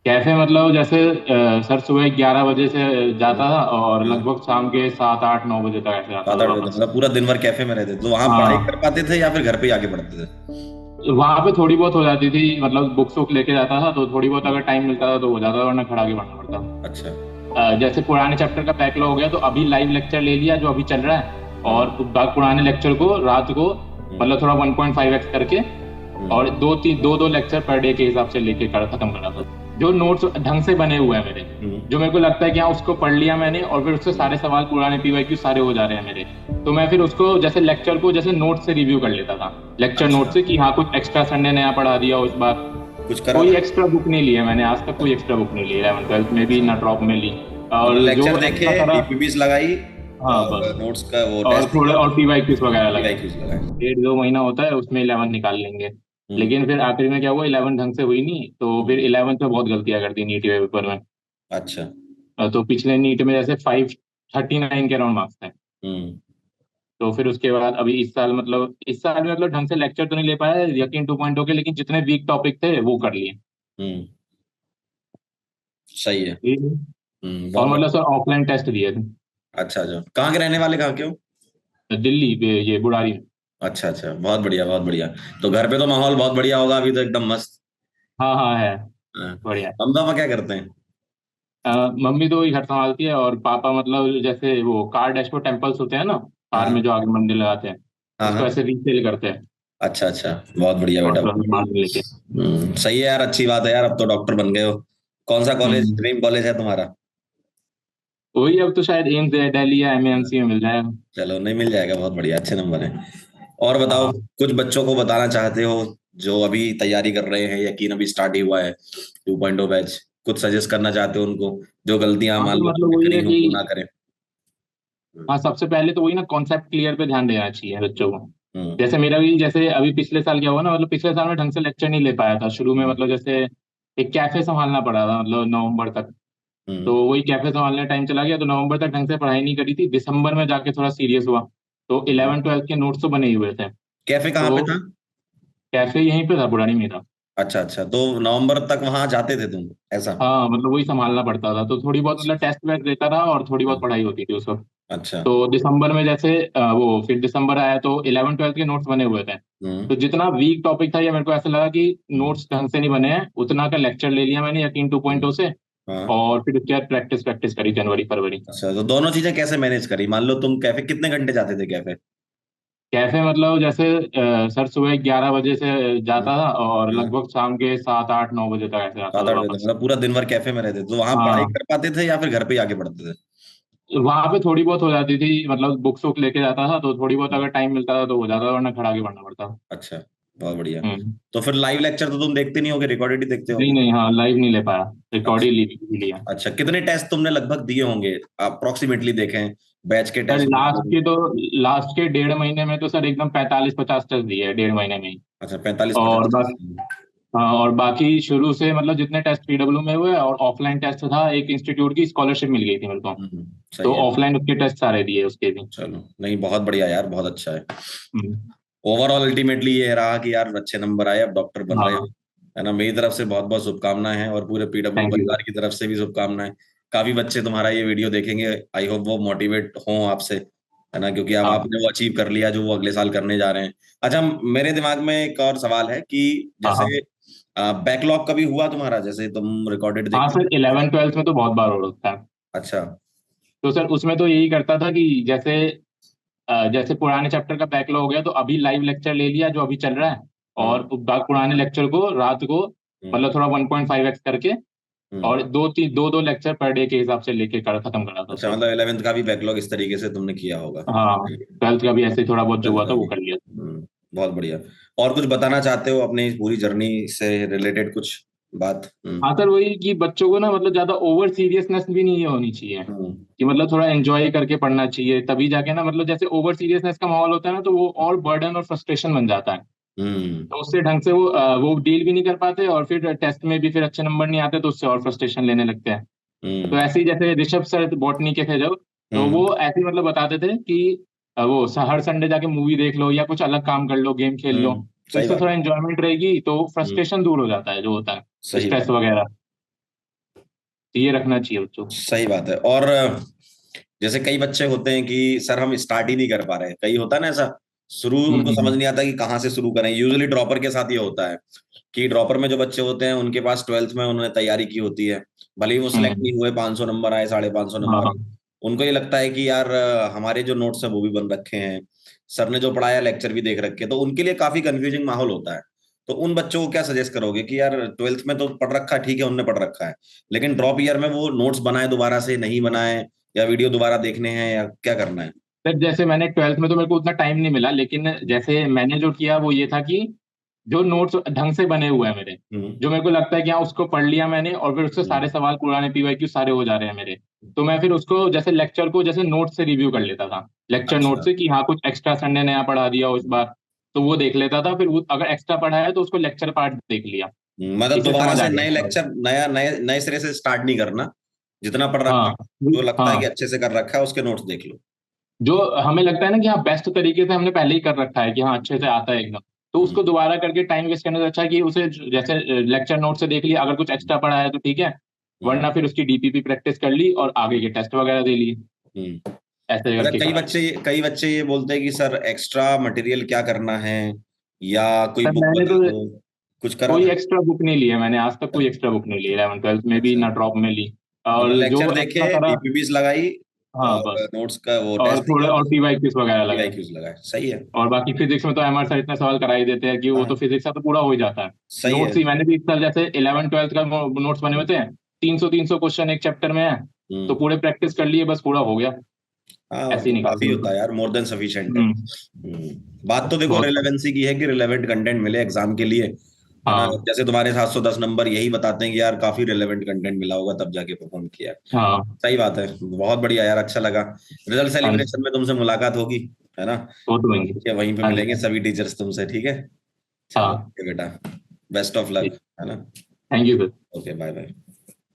Cafe मतलब जैसे sir सुबह 11 बजे से जाता था और हाँ, लगभग शाम के 7 8 9 बजे तक ऐसे आता सात था आठ बजे तक वापस। मतलब पूरा दिन भर कैफे में रहते थे, तो वहां पढ़ाई कर हाँ, पाते थे या फिर घर पे ही आके पढ़ते थे? वहां पे थोड़ी बहुत हो जाती थी, मतलब बुक्स वुक लेके जाता था तो थोड़ी बहुत अगर टाइम मिलता था तो हो जाता था, वरना खड़ा के पढ़ना पड़ता था। अच्छा। जैसे पुराने चैप्टर का बैकलॉग हो गया तो अभी लाइव लेक्चर ले लिया जो अभी चल रहा है, हम्म। और पुराने लेक्चर को रात को हम्म। मतलब थोड़ा 1.5x करके, हम्म। और दो दो लेक्चर पर डे के हिसाब से लेके खत्म करा था। जो नोट्स ढंग से बने हुए हैं मेरे, हम्म। जो मेरे को लगता है कि हाँ उसको पढ़ लिया मैंने और फिर उससे हम्म। सारे सवाल पुराने पीवाईक्यू सारे हो जा रहे हैं मेरे, तो मैं फिर उसको जैसे लेक्चर को जैसे नोट से रिव्यू कर लेता था, लेक्चर नोट अच्छा, से कि हाँ कुछ एक्स्ट्रा संडे नया पढ़ा दिया उस बार। कुछ करा कोई था? एक्स्ट्रा बुक नहीं लिया मैंने आज तक, कोई एक्स्ट्रा बुक नहीं ली 11th 12th में भी, अच्छा, ना ड्रॉप में ली। मतलब और जो लेक्चर देखे, एक्स्ट्रा करा, डीपीपीस लगाई, हाँ बस, और नोट्स का वो और टेस्ट थोड़े दिया, और पीवाईक्यूज वगैरह लगाए। पीआईक्यूज लगाए। 1.5 2 महीना होता है उसमें 11 निकाल लेंगे। हम्म। लेकिन फिर आखिर में क्या हुआ, 11 ढंग से हुई नहीं, तो फिर हम्म। 11th में बहुत गलतियां कर दी नीट के पेपर में। अच्छा। तो पिछले नीट में जैसे 539 के अराउंड मार्क्स थे। हम्म। तो फिर उसके बाद अभी इस साल में मतलब ढंग से लेक्चर तो नहीं ले पाया यकीन 2.0 के, लेकिन जितने वीक टॉपिक थे वो कर लिए। हम्म। सही है। और बहुत मतलब बढ़िया। सर ऑफलाइन टेस्ट दिए थे। अच्छा अच्छा, कहाँ के रहने वाले, कहाँ के हो? दिल्ली ये बुढ़ारी में। अच्छा अच्छा, बहुत बढ़िया बहुत बढ़िया। तो घर पे तो माहौल बहुत बढ़िया होगा अभी तो, एकदम मस्त। हाँ हाँ है, हाँ। बढ़िया। मम्मी पापा क्या करते हैं? मम्मी तो वही घर संभालती है, और पापा मतलब जैसे वो कार डैशबोर्ड टेम्पल्स होते हैं ना, कार हाँ में जो आगे मंदिर लगाते हैं, हाँ उसको हाँ। ऐसे रीसेल करते हैं। अच्छा अच्छा, बहुत बढ़िया और बेटा। थोड़ा सामान लेके। सही है यार, अच्छी बात है यार, अब तो डॉक्टर बन गए हो। कौन सा कॉलेज, हम्म, ड्रीम कॉलेज है तुम्हारा? वही अब तो शायद एम्स दिल्ली या हाँ, एमएमसी में मिल जाएगा। चलो नहीं मिल जाएगा, बहुत बढ़िया, अच्छे नंबर है। और बताओ, हाँ कुछ बच्चों को बताना चाहते हो जो अभी तैयारी कर रहे हैं, यकीन अभी स्टार्ट ही हुआ है 2.0 बैच, कुछ सजेस्ट करना चाहते हो उनको, जो गलतियां हाँ, मान तो लो मतलब तुमने वही करी है हो कि वो ना करें। हम्म। हाँ सबसे पहले तो वही ना, कॉन्सेप्ट क्लियर पे ध्यान देना चाहिए बच्चों को। हम्म। जैसे मेरा भी, जैसे अभी पिछले साल क्या हुआ ना, मतलब पिछले साल में ढंग से लेक्चर नहीं ले पाया था शुरू में, हम्म। मतलब जैसे एक कैफे संभालना पड़ा था मतलब नवंबर तक। तो हम्म। वही कैफे संभालने टाइम चला गया, तो नवंबर तक ढंग से पढ़ाई नहीं करी थी, दिसंबर में जाके थोड़ा सीरियस हुआ। तो हम्म। 11 12 के नोट्स तो बने ही हुए थे। कैफे कहाँ तो पे था? कैफे यहीं पे था, पुरानी में था। अच्छा अच्छा, तो नवंबर तक वहां जाते थे तुम, ऐसा? हाँ मतलब वही संभालना पड़ता था, तो थोड़ी बहुत मतलब टेस्ट वैस्ट देता रहा और थोड़ी बहुत हाँ, पढ़ाई होती थी उस वक्त। अच्छा। तो दिसंबर में जैसे वो फिर दिसंबर आया तो 11 12 के नोट्स बने हुए थे। हम्म। तो जितना वीक टॉपिक था, या मेरे को ऐसा लगा कि हम्म। नोट्स ढंग से नहीं बने हैं, उतना का लेक्चर ले लिया मैंने यकीन 2.0 से। हाँ। और फिर उसके बाद प्रैक्टिस प्रैक्टिस करी जनवरी फरवरी। अच्छा, तो दोनों चीजें कैसे मैनेज करी? मान लो तुम कैफे कितने घंटे जाते थे कैफे? कैफे मतलब जैसे सर सुबह 11 बजे से हाँ। जाता था और हाँ, लगभग शाम के 7 8 9 बजे तक ऐसे आता सात था आठ बजे तक वापस। मतलब पूरा दिन भर कैफे में रहते थे, तो वहां पढ़ाई हाँ, कर पाते थे या फिर घर पे ही आके पढ़ते थे? वहां पे थोड़ी बहुत हो जाती थी, मतलब बुक्स वुक लेके जाता था तो थोड़ी बहुत अगर टाइम मिलता था तो हो जाता था, वरना खड़ा के पढ़ना पड़ता था। अच्छा, बहुत बढ़िया। हम्म, तो फिर लाइव लेक्चर तो तुम देखते नहीं होगे, रिकॉर्डेड ही देखते नहीं होगे? नहीं, हाँ लाइव नहीं ले पाया, रिकॉर्ड ही अच्छा लिया। अच्छा, कितने टेस्ट तुमने लगभग दिए होंगे, अप्रोक्सीमेटली देखें, बैच के सर टेस्ट मान लो? लास्ट के 1.5 महीने में तो सर एकदम 45 50 टेस्ट दिए 1.5 महीने में ही। अच्छा, 45 50 और बस, टेस्ट। हाँ और बाकी शुरू से मतलब जितने टेस्ट पीडब्ल्यू में हुए और ऑफलाइन टेस्ट था, एक इंस्टीट्यूट की स्कॉलरशिप मिल गई थी मेरे को, सही तो है। ऑफलाइन उसके टेस्ट सारे दिए उसके भी। चलो नहीं, बहुत बढ़िया यार, बहुत अच्छा है। हम्म, ओवरऑल अल्टीमेटली ये रहा कि यार अच्छे नंबर आए, अब डॉक्टर बन रहे हो, हाँ, है ना? मेरी तरफ से बहुत बहुत शुभकामनाएं हैं, और पूरे पीडब्ल्यू थैंक यू परिवार सर। की तरफ से भी शुभकामनाएं। काफी बच्चे तुम्हारा ये वीडियो देखेंगे, आई होप वो मोटिवेट हों आपसे, है ना? क्योंकि अब हाँ आपने वो अचीव कर लिया जो वो अगले साल करने जा रहे हैं। अच्छा, मेरे दिमाग में एक और सवाल है कि हाँ हाँ जैसे बैकलॉग कभी हुआ तुम्हारा, जैसे तुम रिकॉर्डेड हाँ देखते सर, हो? 11 12 में तो बहुत बार हो रखा है। अच्छा। तो सर उसमें तो यही करता था कि जैसे पुराने चैप्टर का बैकलॉग हो गया तो अभी लाइव लेक्चर ले लिया जो अभी चल रहा है, हम्म। और पुराने लेक्चर को रात को हम्म। मतलब थोड़ा 1.5x करके, हम्म। और दो दो लेक्चर पर डे के हिसाब से लेके खत्म करा था अच्छा, उसको। मतलब 11th का भी बैकलॉग इस तरीके से तुमने किया होगा? हाँ, 12th का भी ऐसे ही थोड़ा बहुत जो 12th हुआ था का वो भी। कर लिया। बहुत बढ़िया। और कुछ बताना चाहते हो अपनी इस पूरी जर्नी से रिलेटेड कुछ बात? हाँ सर, वही कि बच्चों को ना मतलब ज्यादा ओवर सीरियसनेस भी नहीं होनी चाहिए, हम्म। कि मतलब थोड़ा एंजॉय करके पढ़ना चाहिए, तभी जाके ना मतलब जैसे ओवर सीरियसनेस का माहौल होता है ना तो वो और बर्डन और फ्रस्ट्रेशन बन जाता है। हम्म। तो उससे ढंग से वो डील भी नहीं कर पाते, और फिर टेस्ट में भी फिर अच्छे नंबर नहीं आते तो उससे और फ्रस्ट्रेशन लेने लगते हैं। तो हम्म। ऐसे ही जैसे ऋषभ सर बॉटनी के थे जब, तो हम्म। वो ऐसे ही मतलब बताते थे कि हर संडे जाके मूवी देख लो या कुछ अलग काम कर लो, गेम खेल लो, तो सही इससे बात थोड़ा है। एंजॉयमेंट रहेगी, तो हम्म। फ्रस्ट्रेशन दूर हो जाता है जो होता है, सही स्ट्रेस बात। वगैरह। तो ये रखना चाहिए बच्चों को। सही बात है। और जैसे कई बच्चे होते हैं कि सर हम स्टार्ट ही नहीं कर पा रहे, कई होता है ना ऐसा, शुरू उनको समझ हम्म। नहीं आता कि कहाँ से शुरू करें। यूजुअली ड्रॉपर के साथ ये होता है कि ड्रॉपर में जो बच्चे होते हैं उनके पास 12th में उन्होंने तैयारी की होती है, भले ही वो सिलेक्ट हम्म। नहीं हुए, 500 नंबर आए, 550 हाँ नंबर हाँ। आए, उनको ये लगता है कि यार हमारे जो नोट्स हैं वो भी बन रखे हैं, सर ने जो पढ़ाया लेक्चर भी देख रखे हैं, तो उनके लिए काफी कंफ्यूजिंग माहौल होता है। तो उन बच्चों को क्या सजेस्ट करोगे कि यार 12th में तो पढ़ रखा है, ठीक है उनने पढ़ रखा है, लेकिन ड्रॉप ईयर में वो नोट्स बनाए दोबारा से, नहीं बनाए, या वीडियो दोबारा देखने हैं, या क्या करना है? सर जैसे मैंने 12th में तो मेरे को उतना टाइम नहीं मिला, लेकिन जैसे मैंने जो किया वो ये था कि जो नोट्स ढंग से बने हुए हैं मेरे, हम्म। जो मेरे को लगता है कि हाँ उसको पढ़ लिया मैंने और फिर उससे हम्म। सारे सवाल पुराने पीवाईक्यू सारे हो जा रहे हैं मेरे, तो मैं फिर उसको जैसे लेक्चर को जैसे नोट से रिव्यू कर लेता था, लेक्चर नोट अच्छा। से कि हाँ कुछ एक्स्ट्रा सर ने नया पढ़ा दिया हो इस बार, तो वो देख लेता था, फिर वो अगर एक्स्ट्रा पढ़ा है तो उसको लेक्चर पार्ट देख लिया, मतलब इससे दोबारा समझ आ से नए गया। लेक्चर, नया नए नए सिरे से स्टार्ट नहीं करना, जितना पढ़ रखा हाँ है, जो लगता है कि हाँ, अच्छे से कर रखा है उसके नोट्स देख लो। जो हमें लगता है ना कि हाँ बेस्ट तरीके से हमने पहले ही कर रखा है कि हाँ अच्छे से आता है एकदम, तो हम्म। उसको दोबारा करके टाइम वेस्ट करने से अच्छा है कि उसे जैसे लेक्चर नोट से देख लिया, अगर कुछ एक्स्ट्रा पढ़ा है तो ठीक है, हम्म। वरना फिर उसकी डीपीपी प्रैक्टिस कर ली और आगे के टेस्ट वगैरह दे लिए, हम्म। ऐसे अच्छा, करके कई करा। बच्चे, कई बच्चे ये बोलते हैं कि सर एक्स्ट्रा मटेरियल क्या करना है, या कोई सर बुक मैंने बता तो दो, कुछ करा कोई था? एक्स्ट्रा बुक नहीं ली है, मैंने आज तक कोई एक्स्ट्रा बुक नहीं ली, 11th 12th में भी अच्छा, ना ड्रॉप में ली, मतलब और जो लेक्चर देखे, एक्स्ट्रा करा। डीपीपीस लगाई, हाँ और बस, नोट्स का वो और टेस्ट थोड़े दिया, और बस पीवाईक्यूज वगैरह लगाए। पीवाईक्यूज लगाए, सही है। और बाकी फिजिक्स में तो एमआर सर इतने सवाल करा ही देते हैं कि वो तो हाँ, फिजिक्स का तो पूरा हो ही जाता है। सही है। नोट्स ही मैंने भी इस साल जैसे 11th 12th का नोट्स बने हुए थे, 300 क्वेश्चन एक चैप्टर में है, तो हम्म। पूरे प्रैक्टिस कर लिए, बस पूरा हो गया, हाँ, वो ऐसे तो ही निकाल काफी दिया होता तो। है यार, मोर देन सफिशिएंट है। हम्म। बात तो देखो बहुत कम। रिलेवेंसी की है कि रिलेवेंट कंटेंट मिले एग्जाम के लिए, है ना? हाँ जैसे तुम्हारे 710 नंबर यही बताते हैं कि यार काफी रिलेवेंट कंटेंट मिला होगा तब जाके परफॉर्म किया है। हाँ। सही बात है, बहुत बढ़िया यार, अच्छा लगा। रिजल्ट हाँ जी, सेलिब्रेशन में तुमसे मुलाकात होगी, है ना? वो तो होंगे। ठीक है, वहीं पे हाँ मिलेंगे जी। सभी टीचर्स तुमसे, ठीक है? चलो हाँ ठीक है बेटा, बेस्ट ऑफ लक, है ना? Thank you sir. Okay, bye bye.